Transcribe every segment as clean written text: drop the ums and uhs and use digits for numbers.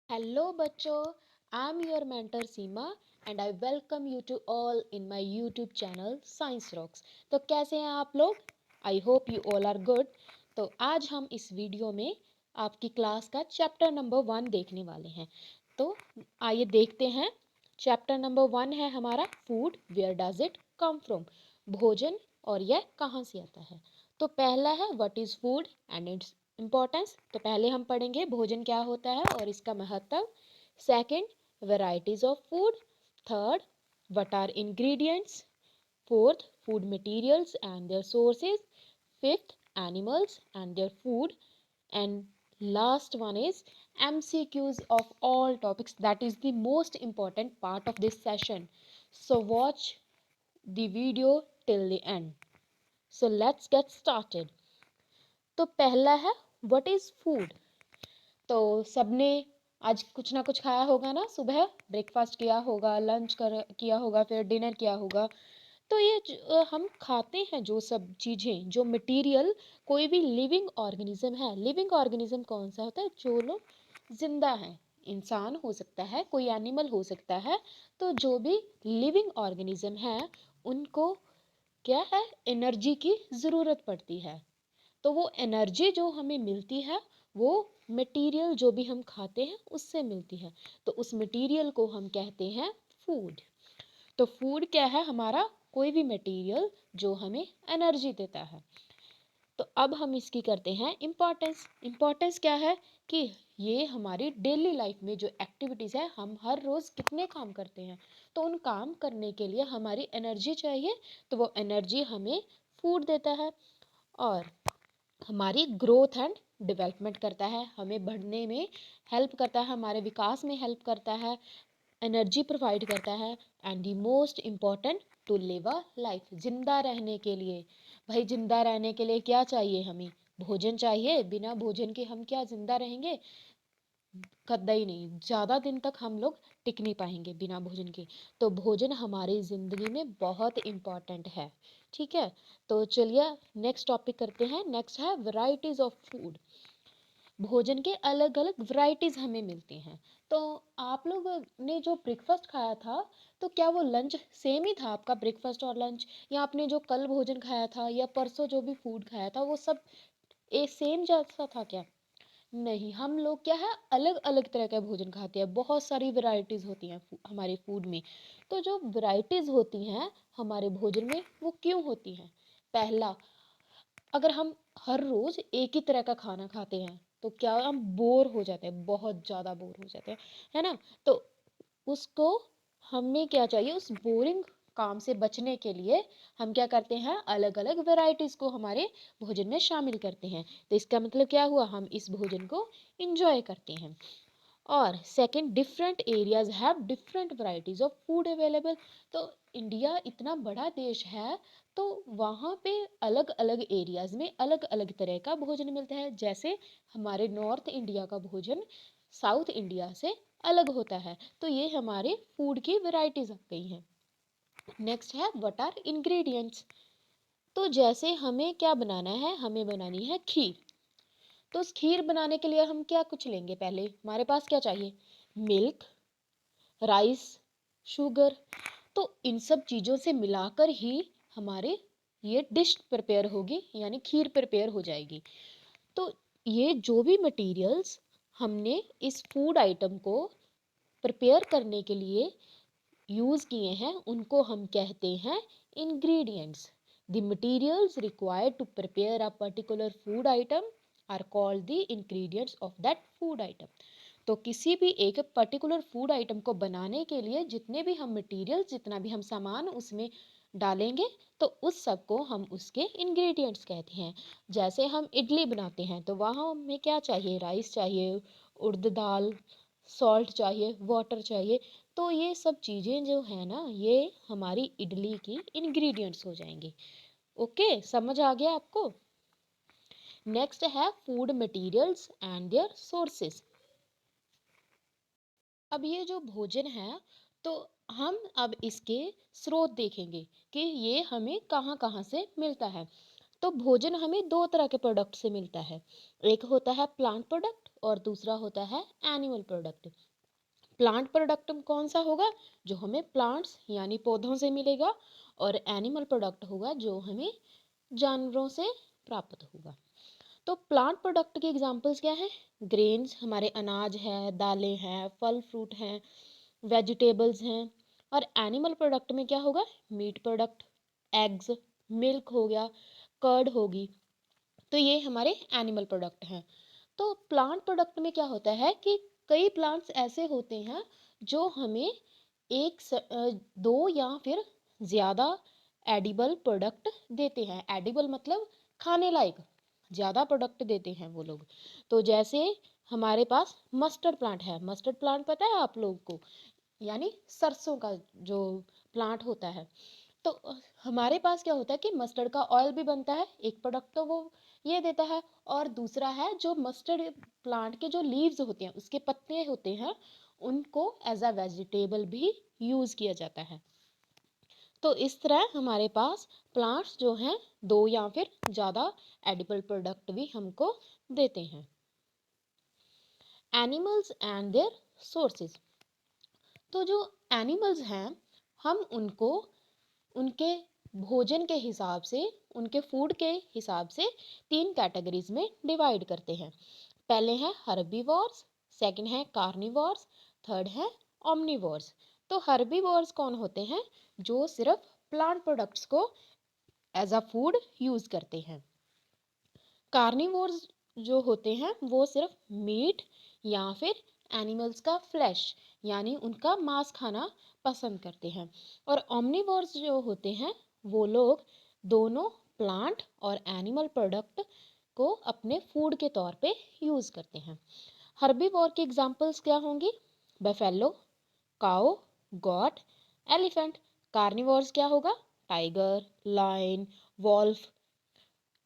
Hello बच्चों, I am your mentor Seema and I welcome you to all in my YouTube channel science rocks. तो कैसे हैं आप लोग? I hope you all are good. तो आज हम इस वीडियो में आपकी क्लास का चैप्टर नंबर 1 देखने वाले हैं। तो आइए देखते हैं। चैप्टर नंबर 1 है हमारा food, where does it come from. भोजन और यह कहाँ से आता है। तो पहला है what is food and its importance. तो पहले हम पढ़ेंगे भोजन क्या होता है और इसका महत्व। Second, varieties of food. Third, what are ingredients. Fourth, food materials and their sources. Fifth, animals and their food. And last one is MCQs of all topics. That is the most important part of this session. So watch the video till the end. So let's get started. तो पहला है what is food. तो सबने आज कुछ ना कुछ खाया होगा ना। सुबह ब्रेकफास्ट किया होगा, लंच कर किया होगा, फिर डिनर किया होगा। तो ये हम खाते हैं जो सब चीज़ें, जो मटेरियल, कोई भी लिविंग ऑर्गेनिज्म है। लिविंग ऑर्गेनिज्म कौन सा होता है? जो लोग जिंदा हैं। इंसान हो सकता है, कोई एनिमल हो सकता है। तो जो भी लिविंग ऑर्गेनिज्म है उनको क्या है, एनर्जी की ज़रूरत पड़ती है। तो वो एनर्जी जो हमें मिलती है वो मटेरियल जो भी हम खाते हैं उससे मिलती है। तो उस मटेरियल को हम कहते हैं फूड। तो फूड क्या है? हमारा कोई भी मटेरियल जो हमें एनर्जी देता है। तो अब हम इसकी करते हैं इम्पोर्टेंस। इम्पोर्टेंस क्या है कि ये हमारी डेली लाइफ में जो एक्टिविटीज़ है, हम हर रोज़ कितने काम करते हैं। तो उन काम करने के लिए हमारी एनर्जी चाहिए। तो वो एनर्जी हमें फूड देता है। और हमारी ग्रोथ एंड डेवलपमेंट करता है, हमें बढ़ने में हेल्प करता है, हमारे विकास में हेल्प करता है, एनर्जी प्रोवाइड करता है। And the most important, to live a life, जिंदा रहने के लिए। भाई जिंदा रहने के लिए क्या चाहिए? हमें भोजन चाहिए। बिना भोजन के हम क्या जिंदा रहेंगे? कतई नहीं, ज़्यादा दिन तक हम लोग टिक नहीं पाएंगे बिना भोजन के। तो भोजन हमारी ज़िंदगी में बहुत इम्पॉर्टेंट है। ठीक है, तो चलिए नेक्स्ट टॉपिक करते हैं। नेक्स्ट है वैरायटीज़ ऑफ फूड। भोजन के अलग अलग वैरायटीज़ हमें मिलती हैं। तो आप लोग ने जो ब्रेकफास्ट खाया था, तो क्या वो लंच सेम ही था आपका, ब्रेकफास्ट और लंच? या आपने जो कल भोजन खाया था या परसों जो भी फूड खाया था वो सब एक सेम जैसा था क्या? नहीं, हम लोग क्या है, अलग अलग तरह का भोजन खाते हैं। बहुत सारी वैरायटीज़ होती हैं हमारे फूड में। तो जो वैरायटीज़ होती हैं हमारे भोजन में वो क्यों होती हैं? पहला, अगर हम हर रोज़ एक ही तरह का खाना खाते हैं तो क्या हम बोर हो जाते हैं, बहुत ज़्यादा बोर हो जाते हैं, है ना। तो उसको, हमें क्या चाहिए, उस बोरिंग काम से बचने के लिए हम क्या करते हैं, अलग अलग वैरायटीज़ को हमारे भोजन में शामिल करते हैं। तो इसका मतलब क्या हुआ, हम इस भोजन को इंजॉय करते हैं। और second, different areas have different varieties of food available. तो इंडिया इतना बड़ा देश है, तो वहाँ पे अलग अलग एरियाज में अलग अलग तरह का भोजन मिलता है। जैसे हमारे नॉर्थ इंडिया का भोजन साउथ इंडिया से अलग होता है। तो ये हमारे फूड की वैरायटीज आ गई हैं। नेक्स्ट है व्हाट आर इंग्रेडिएंट्स। तो जैसे हमें क्या बनाना है, हमें बनानी है खीर। तो उस खीर बनाने के लिए हम क्या कुछ लेंगे? पहले हमारे पास क्या चाहिए? Milk, rice, sugar. तो इन सब चीज़ों से मिलाकर ही हमारे ये डिश प्रिपेयर होगी, यानी खीर प्रिपेयर हो जाएगी। तो ये जो भी मटेरियल्स हमने इस फूड आइटम को प्रिपेयर करने के लिए यूज़ किए हैं उनको हम कहते हैं ingredients. The materials required to prepare a particular food item are called the ingredients of that food item. तो किसी भी एक पर्टिकुलर फूड आइटम को बनाने के लिए जितने भी हम मटेरियल्स, जितना भी हम सामान उसमें डालेंगे, तो उस सब को हम उसके इंग्रेडिएंट्स कहते हैं। जैसे हम इडली बनाते हैं तो वहाँ हमें क्या चाहिए? राइस चाहिए, उड़द दाल, सॉल्ट चाहिए, वाटर चाहिए। तो ये सब चीज़ें जो है ना, ये हमारी इडली की इंग्रेडिएंट्स हो जाएंगी। ओके, समझ आ गया आपको? नेक्स्ट है food materials and their sources. अब ये जो भोजन है, तो हम अब इसके स्रोत देखेंगे कि ये हमें कहाँ कहाँ से मिलता है। तो भोजन हमें दो तरह के प्रोडक्ट से मिलता है, एक होता है प्लांट प्रोडक्ट और दूसरा होता है एनिमल प्रोडक्ट। प्लांट प्रोडक्ट कौन सा होगा, जो हमें प्लांट्स यानी पौधों से मिलेगा, और एनिमल प्रोडक्ट होगा जो हमें जानवरों से प्राप्त होगा। तो प्लांट प्रोडक्ट की एग्जांपल्स क्या है, ग्रेन्स हमारे अनाज है, दालें हैं, फल फ्रूट हैं, वेजिटेबल्स हैं। और एनिमल प्रोडक्ट में क्या होगा, मीट प्रोडक्ट, एग्स, मिल्क हो गया, कर्ड होगी। तो ये हमारे एनिमल प्रोडक्ट हैं। तो प्लांट प्रोडक्ट में क्या होता है कि कई प्लांट्स ऐसे होते हैं जो हमें दो या फिर ज़्यादा एडिबल प्रोडक्ट देते हैं। एडिबल मतलब खाने लायक ज़्यादा प्रोडक्ट देते हैं वो लोग। तो जैसे हमारे पास मस्टर्ड प्लांट है, मस्टर्ड प्लांट पता है आप लोग को, यानी सरसों का जो प्लांट होता है। तो हमारे पास क्या होता है कि मस्टर्ड का ऑयल भी बनता है, एक प्रोडक्ट तो वो ये देता है। और दूसरा है जो मस्टर्ड प्लांट के जो लीव्स होते हैं, उसके पत्ते होते हैं, उनको एज अ वेजिटेबल भी यूज़ किया जाता है। तो इस तरह हमारे पास प्लांट्स जो हैं दो या फिर ज़्यादा एडिबल प्रोडक्ट भी हमको देते हैं। Animals and their sources. तो जो एनिमल्स हैं, हम उनको उनके भोजन के हिसाब से, उनके फूड के हिसाब से तीन कैटेगरीज में डिवाइड करते हैं। पहले है हर्बीवोर्स, सेकंड है कार्निवोर्स, थर्ड है ओमनिवोर्स। तो हर्बीवोर्स कौन होते हैं, जो सिर्फ प्लांट प्रोडक्ट्स को एज अ फूड यूज करते हैं। कार्निवोर्स जो होते हैं वो सिर्फ मीट या फिर एनिमल्स का फ्लैश यानी उनका मांस खाना पसंद करते हैं। और ओमनिवोर्स जो होते हैं वो लोग दोनों प्लांट और एनिमल प्रोडक्ट को अपने फूड के तौर पे यूज़ करते हैं। हर्बीवोर की एग्जांपल्स क्या होंगी, बफेलो, काओ, गॉट, एलिफेंट। कार्निवोर्स क्या होगा, टाइगर, लायन, वॉल्फ।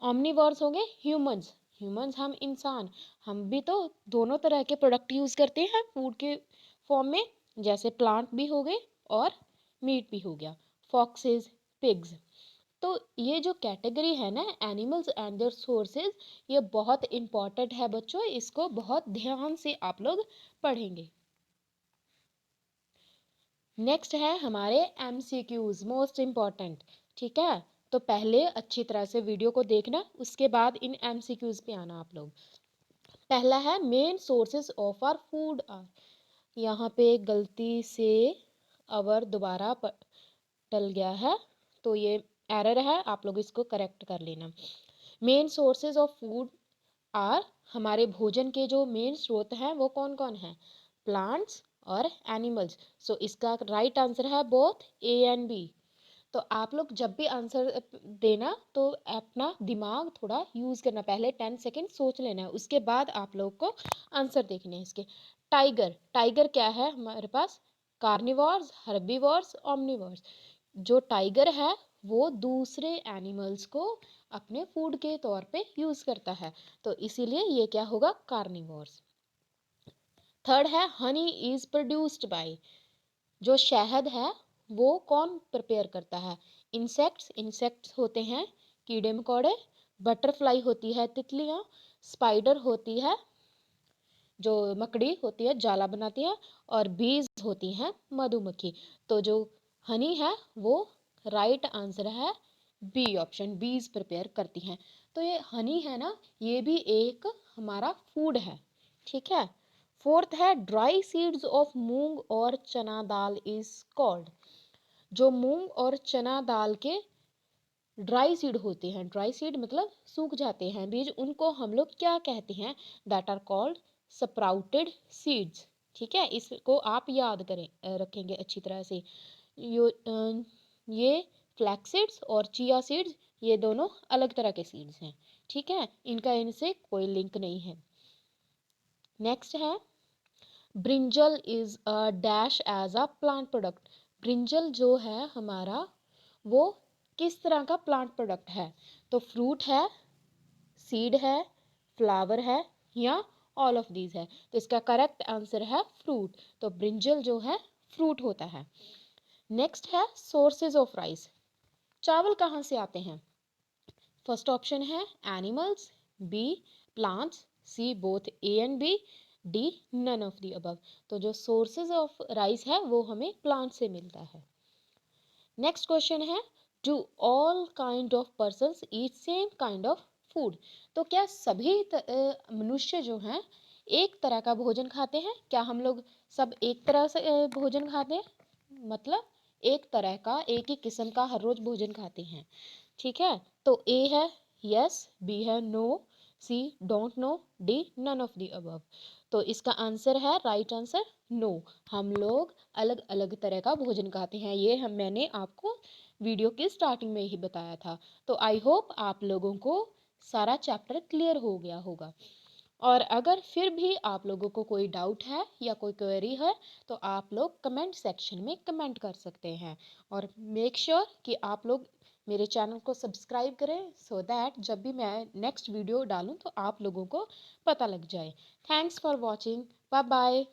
ओमनिवोर्स होंगे ह्यूमंस, ह्यूमंस हम इंसान, हम भी तो दोनों तरह के प्रोडक्ट यूज करते हैं फूड के फॉर्म में, जैसे प्लांट भी हो गए और मीट भी हो गया। Foxes, pigs. तो ये जो कैटेगरी है ना एनिमल्स एंड देयर सोर्सेज, ये बहुत इंपॉर्टेंट है बच्चों, इसको बहुत ध्यान से आप लोग पढ़ेंगे। नेक्स्ट है हमारे एमसीक्यूज, मोस्ट इम्पॉर्टेंट। ठीक है, तो पहले अच्छी तरह से वीडियो को देखना, उसके बाद इन एमसीक्यूज पे आना आप लोग। पहला है main sources of our food are. यहाँ पे गलती से अवर दोबारा टल गया है, तो ये एरर है, आप लोग इसको करेक्ट कर लेना। Main sources of food are, हमारे भोजन के जो मेन स्रोत हैं वो कौन कौन है, प्लांट्स और एनिमल्स। सो इसका राइट आंसर है बोथ ए एंड बी। तो आप लोग जब भी आंसर देना तो अपना दिमाग थोड़ा यूज़ करना, पहले 10 सेकेंड सोच लेना है, उसके बाद आप लोग को आंसर देखने हैं इसके। टाइगर, टाइगर क्या है हमारे पास, कार्निवोर्स, हर्बीवोर्स, ओमनिवोर्स। जो टाइगर है वो दूसरे एनिमल्स को अपने फूड के तौर पे यूज़ करता है, तो इसीलिए ये क्या होगा, कार्निवोर्स। थर्ड है हनी इज प्रोड्यूस्ड बाय। जो शहद है वो कौन प्रिपेयर करता है, इंसेक्ट्स, इंसेक्ट्स होते हैं कीड़े मकोड़े, बटरफ्लाई होती है तितलियाँ, स्पाइडर होती है जो मकड़ी होती है जाला बनाती है, और बीज होती हैं मधुमक्खी। तो जो हनी है वो राइट आंसर है बी ऑप्शन, बीज प्रिपेयर करती हैं। तो ये हनी है ना, ये भी एक हमारा फूड है। ठीक है। फोर्थ है ड्राई सीड्स ऑफ मूंग और चना दाल इज कॉल्ड। जो मूंग और चना दाल के ड्राई सीड होते हैं, ड्राई सीड मतलब सूख जाते हैं बीज, उनको हम लोग क्या कहते हैं, that are called sprouted seeds. ठीक है, इसको आप याद करें, रखेंगे अच्छी तरह से। ये फ्लैक्स सीड्स और चिया सीड्स, ये दोनों अलग तरह के सीड्स हैं। ठीक है, इनका इनसे कोई लिंक नहीं है। नेक्स्ट है brinjal is a dash as a plant product. Brinjal जो है हमारा वो किस तरह का प्लांट प्रोडक्ट है, तो फ्रूट है, सीड है, फ्लावर है, या ऑल ऑफ दीज है। तो इसका करेक्ट आंसर है फ्रूट। तो ब्रिंजल जो है फ्रूट होता है। नेक्स्ट है सोर्सेज ऑफ राइस। चावल कहाँ से आते हैं, फर्स्ट ऑप्शन है animals, B plants, C both A and B, D none of the above. तो जो सोर्सेज ऑफ राइस है वो हमें प्लांट से मिलता है। नेक्स्ट क्वेश्चन है do all kind of persons eat same kind of food. तो क्या सभी मनुष्य जो हैं एक तरह का भोजन खाते हैं? क्या हम लोग सब एक तरह से भोजन खाते हैं? मतलब एक तरह का, एक ही किस्म का हर रोज भोजन खाते हैं। ठीक है, तो ए है यस, बी है no, C don't know, D none of the above. तो इसका आंसर है, राइट आंसर, नो। हम लोग अलग अलग तरह का भोजन खाते हैं, ये मैंने आपको वीडियो की स्टार्टिंग में ही बताया था। तो आई होप आप लोगों को सारा चैप्टर क्लियर हो गया होगा। और अगर फिर भी आप लोगों को कोई डाउट है या कोई क्वेरी है तो आप लोग कमेंट सेक्शन में कमेंट कर सकते हैं। और मेक श्योर कि आप लोग मेरे चैनल को सब्सक्राइब करें सो दैट जब भी मैं नेक्स्ट वीडियो डालूं तो आप लोगों को पता लग जाए। Thanks for watching, bye bye.